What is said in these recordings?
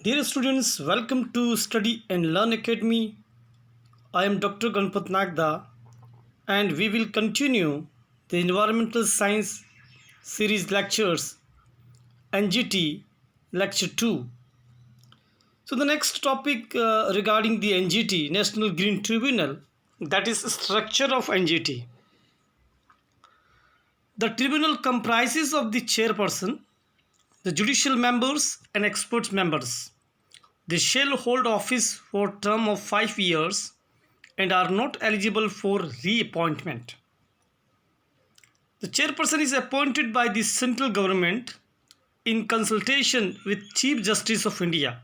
Dear students, welcome to Study and Learn Academy. I am Dr. Ganpat Nagda and we will continue the Environmental Science series lectures NGT lecture 2. So the next topic regarding the NGT National Green Tribunal, that is structure of NGT. The tribunal comprises of the chairperson, the judicial members and expert members. They shall hold office for a term of 5 years and are not eligible for reappointment. The chairperson is appointed by the central government in consultation with Chief Justice of India.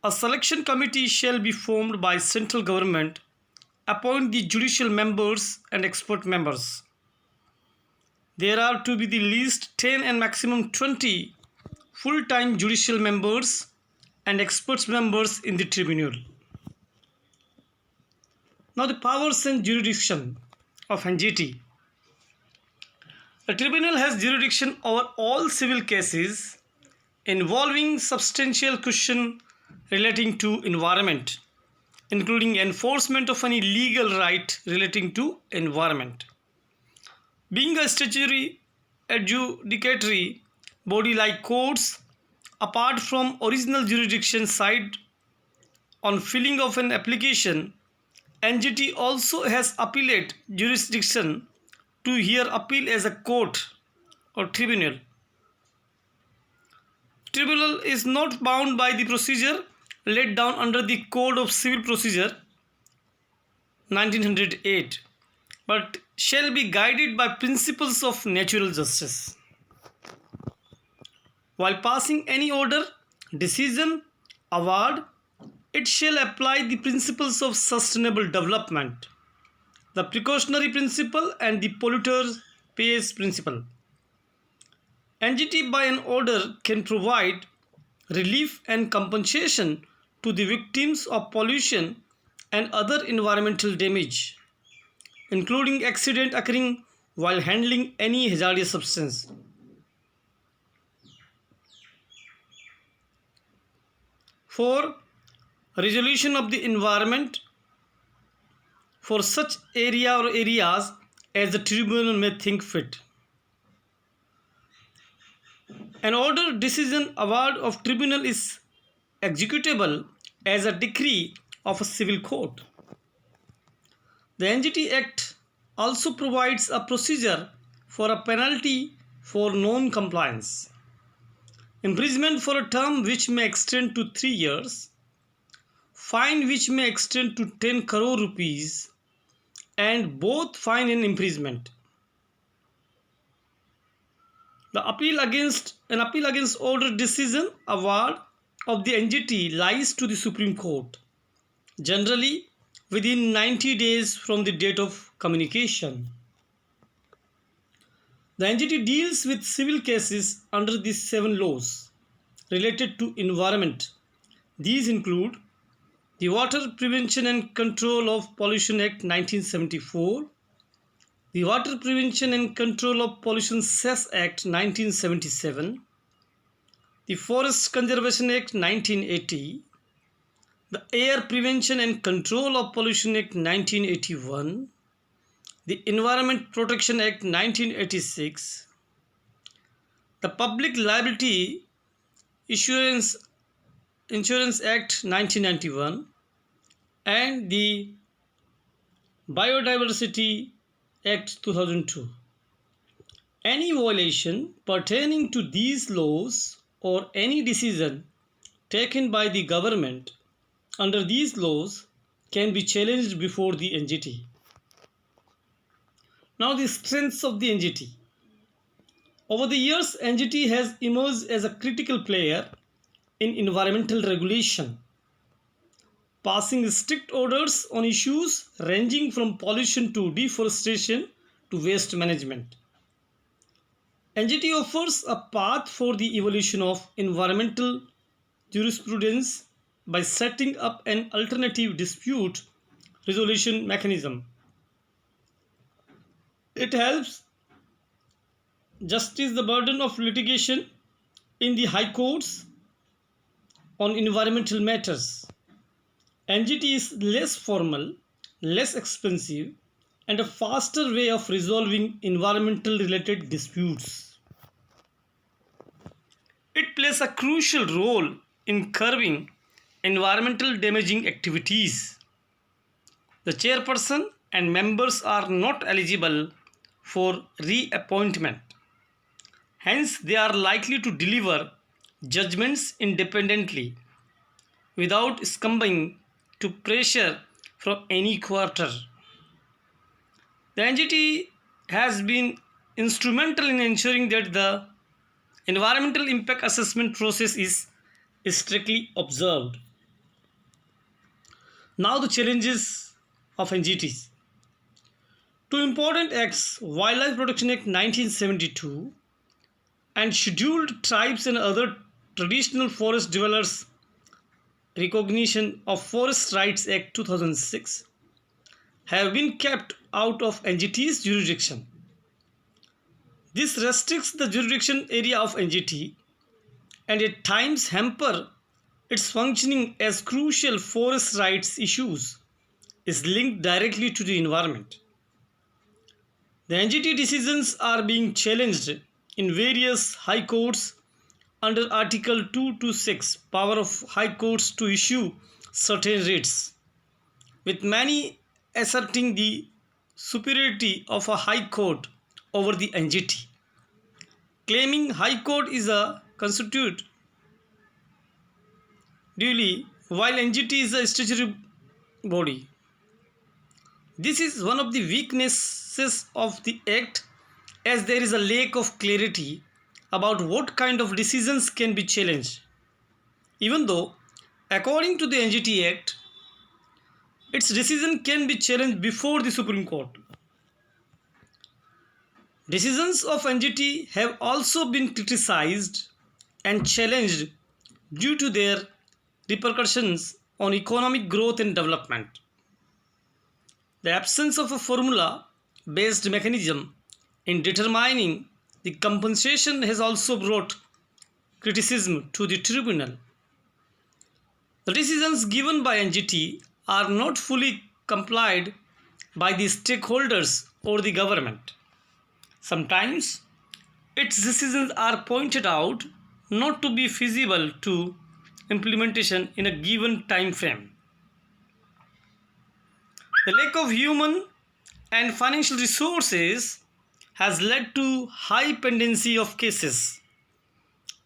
A selection committee shall be formed by central government, appoint the judicial members and expert members. There are to be the least 10 and maximum 20 full-time judicial members and experts members in the tribunal. Now the powers and jurisdiction of NGT. The tribunal has jurisdiction over all civil cases involving substantial question relating to environment, including enforcement of any legal right relating to environment. Being a statutory adjudicatory body like courts, apart from original jurisdiction side on filing of an application, NGT also has appellate jurisdiction to hear appeal as a court or tribunal. Tribunal is not bound by the procedure laid down under the Code of Civil Procedure 1908, but shall be guided by principles of natural justice. While passing any order, decision, award, it shall apply the principles of sustainable development, the precautionary principle and the polluter pays principle. NGT by an order can provide relief and compensation to the victims of pollution and other environmental damage, including accident occurring while handling any hazardous substance. For resolution of the environment for such area or areas as the tribunal may think fit. An order, decision, award of tribunal is executable as a decree of a civil court. The NGT Act also provides a procedure for a penalty for non-compliance, imprisonment for a term which may extend to 3 years, fine which may extend to 10 crore rupees, and both fine and imprisonment. The appeal against order, decision, award of the NGT lies to the Supreme Court, generally within 90 days from the date of communication. The NGT deals with civil cases under the 7 laws related to environment. These include the Water Prevention and Control of Pollution Act 1974, the Water Prevention and Control of Pollution Cess Act 1977, the Forest Conservation Act 1980, the Air Prevention and Control of Pollution Act 1981, the Environment Protection Act 1986, the Public Liability Insurance Act 1991, and the Biodiversity Act 2002. Any violation pertaining to these laws or any decision taken by the government under these laws can be challenged before the NGT. Now the strengths of the NGT. Over the years, NGT has emerged as a critical player in environmental regulation, passing strict orders on issues ranging from pollution to deforestation to waste management. NGT offers a path for the evolution of environmental jurisprudence by setting up an alternative dispute resolution mechanism. It helps justice the burden of litigation in the high courts on environmental matters. NGT is less formal, less expensive, and a faster way of resolving environmental related disputes. It plays a crucial role in curbing environmental damaging activities. The chairperson and members are not eligible for reappointment. Hence, they are likely to deliver judgments independently without succumbing to pressure from any quarter. The NGT has been instrumental in ensuring that the environmental impact assessment process is strictly observed. Now, the challenges of NGTs. Two important acts, Wildlife Protection Act 1972 and Scheduled Tribes and Other Traditional Forest Dwellers Recognition of Forest Rights Act 2006, have been kept out of NGT's jurisdiction. This restricts the jurisdiction area of NGT and at times hamper its functioning as crucial forest rights issues is linked directly to the environment. The NGT decisions are being challenged in various high courts under Article 226, power of high courts to issue certain writs, with many asserting the superiority of a high court over the NGT, claiming high court is a constitute duly while NGT is a statutory body. This is one of the weaknesses of the Act, as there is a lack of clarity about what kind of decisions can be challenged, even though, according to the NGT Act, its decision can be challenged before the Supreme Court. Decisions of NGT have also been criticized and challenged due to their repercussions on economic growth and development. The absence of a formula-based mechanism in determining the compensation has also brought criticism to the tribunal. The decisions given by NGT are not fully complied by the stakeholders or the government. Sometimes its decisions are pointed out not to be feasible to implementation in a given time frame. The lack of human and financial resources has led to high pendency of cases,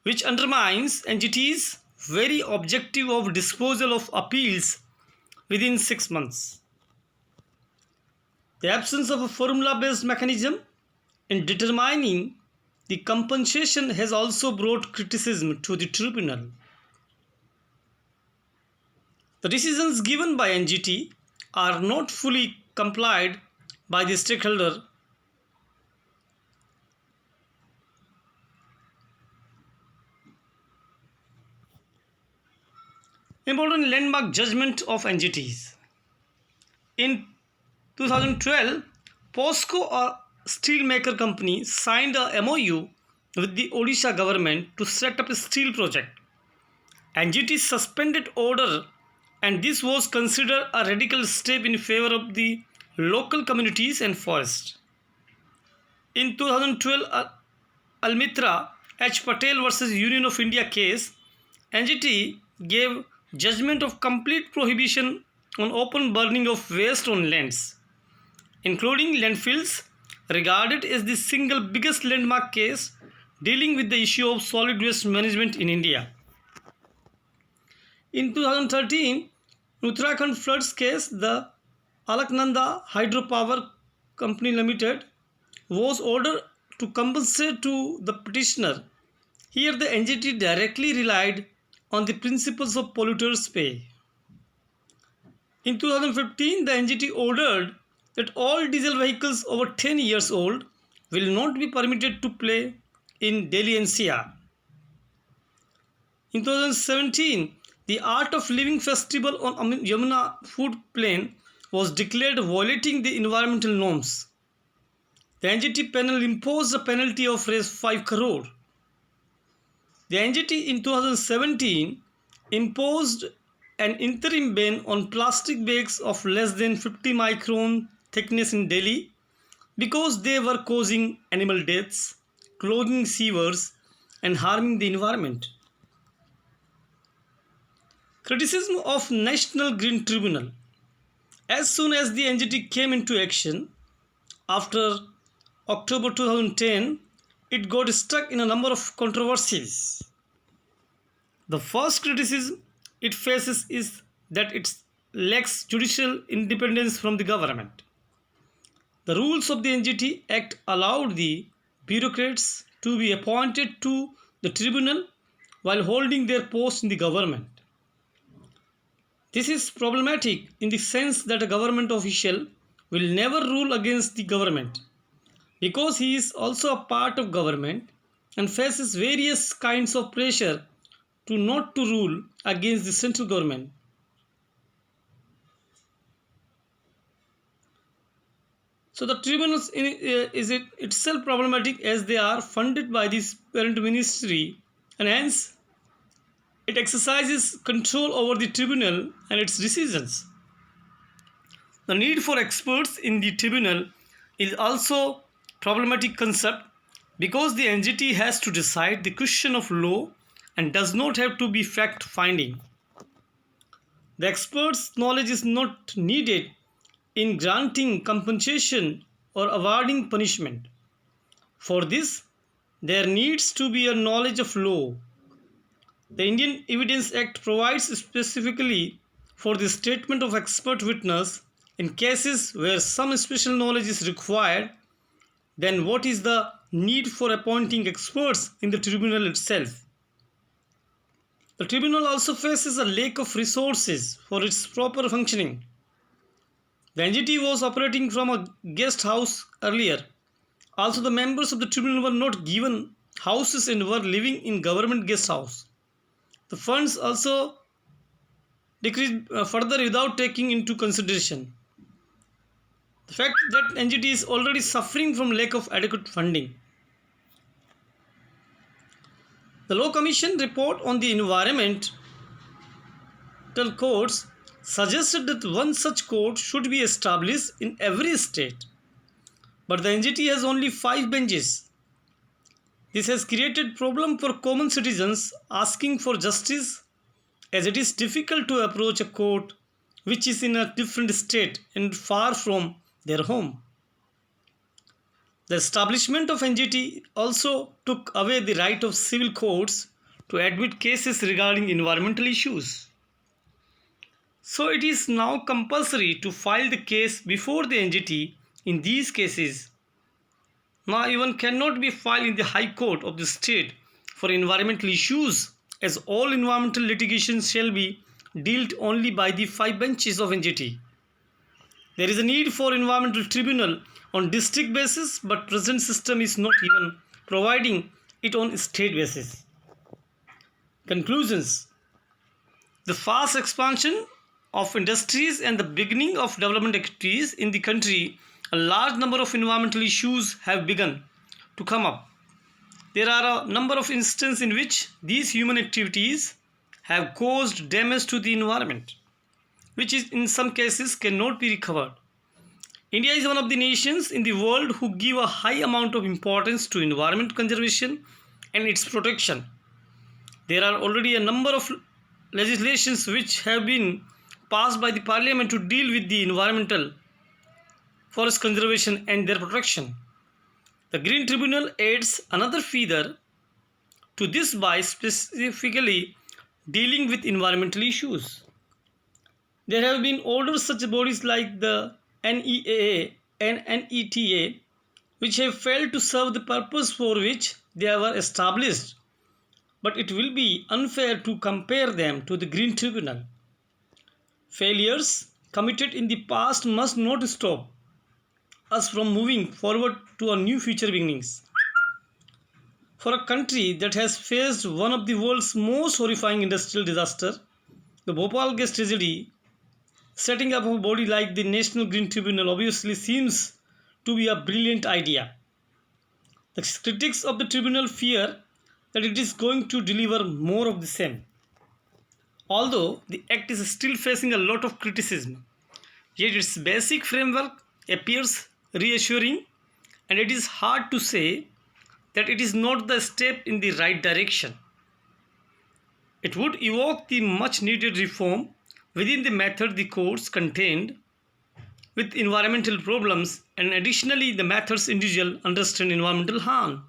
which undermines NGT's very objective of disposal of appeals within 6 months. The absence of a formula-based mechanism in determining the compensation has also brought criticism to the tribunal. The decisions given by NGT are not fully complied by the stakeholder. Important landmark judgment of NGTs. In 2012, POSCO, a steelmaker company, signed a MOU with the Odisha government to set up a steel project. NGT suspended order, and this was considered a radical step in favor of the local communities and forest. In 2012, Almitra H. Patel versus Union of India case, NGT gave judgment of complete prohibition on open burning of waste on lands, including landfills, regarded as the single biggest landmark case dealing with the issue of solid waste management in India. In 2013, Uttarakhand floods case, the Alaknanda Hydropower Company Limited was ordered to compensate to the petitioner. Here the NGT directly relied on the principles of polluters pay. In 2015, the NGT ordered that all diesel vehicles over 10 years old will not be permitted to play in Delhi NCR. In 2017, the Art of Living Festival on Yamuna Food Plain was declared violating the environmental norms. The NGT panel imposed a penalty of Rs 5 crore. The NGT in 2017 imposed an interim ban on plastic bags of less than 50 micron thickness in Delhi because they were causing animal deaths, clogging sewers, and harming the environment. Criticism of National Green Tribunal. As soon as the NGT came into action after October 2010, it got stuck in a number of controversies. The first criticism it faces is that it lacks judicial independence from the government. The rules of the NGT Act allowed the bureaucrats to be appointed to the tribunal while holding their post in the government. This is problematic in the sense that a government official will never rule against the government because he is also a part of government and faces various kinds of pressure to not to rule against the central government. So the tribunals is it itself problematic as they are funded by the parent ministry and hence it exercises control over the tribunal and its decisions. The need for experts in the tribunal is also problematic concept because the NGT has to decide the question of law and does not have to be fact finding. The expert's knowledge is not needed in granting compensation or awarding punishment. For this, there needs to be a knowledge of law. The Indian Evidence Act provides specifically for the statement of expert witness in cases where some special knowledge is required. Then what is the need for appointing experts in the tribunal itself? The tribunal also faces a lack of resources for its proper functioning. The NGT was operating from a guest house earlier. Also, the members of the tribunal were not given houses and were living in government guest house. The funds also decreased further without taking into consideration the fact that NGT is already suffering from lack of adequate funding. The Law Commission report on the environmental courts suggested that one such court should be established in every state. But the NGT has only 5 benches. This has created problem for common citizens asking for justice as it is difficult to approach a court which is in a different state and far from their home. The establishment of NGT also took away the right of civil courts to admit cases regarding environmental issues. So it is now compulsory to file the case before the NGT in these cases. Now even cannot be filed in the High Court of the state for environmental issues as all environmental litigation shall be dealt only by the 5 benches of NGT. There is a need for environmental tribunal on district basis, but present system is not even providing it on state basis. Conclusions. The fast expansion of industries and the beginning of development activities in the country, a large number of environmental issues have begun to come up. There are a number of instances in which these human activities have caused damage to the environment, which is in some cases cannot be recovered. India is one of the nations in the world who give a high amount of importance to environment conservation and its protection. There are already a number of legislations which have been passed by the parliament to deal with the environmental forest conservation and their protection. The Green Tribunal adds another feather to this by specifically dealing with environmental issues. There have been older such bodies like the NEAA and NETA which have failed to serve the purpose for which they were established, but it will be unfair to compare them to the Green Tribunal. Failures committed in the past must not stop us from moving forward to a new future beginnings. For a country that has faced one of the world's most horrifying industrial disasters, the Bhopal gas tragedy, setting up a body like the National Green Tribunal obviously seems to be a brilliant idea. The critics of the tribunal fear that it is going to deliver more of the same. Although the Act is still facing a lot of criticism, yet its basic framework appears reassuring, and it is hard to say that it is not the step in the right direction. It would evoke the much needed reform within the method the courts contained with environmental problems, and additionally the methods individual understand environmental harm.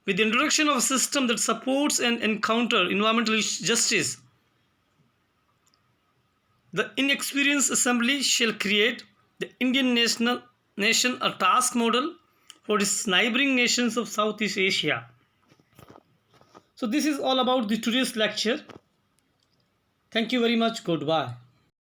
With the introduction of a system that supports and encounter environmental justice, the inexperienced assembly shall create the Indian nation a task model for its neighboring nations of Southeast Asia. So this is all about the today's lecture. Thank you very much. Goodbye.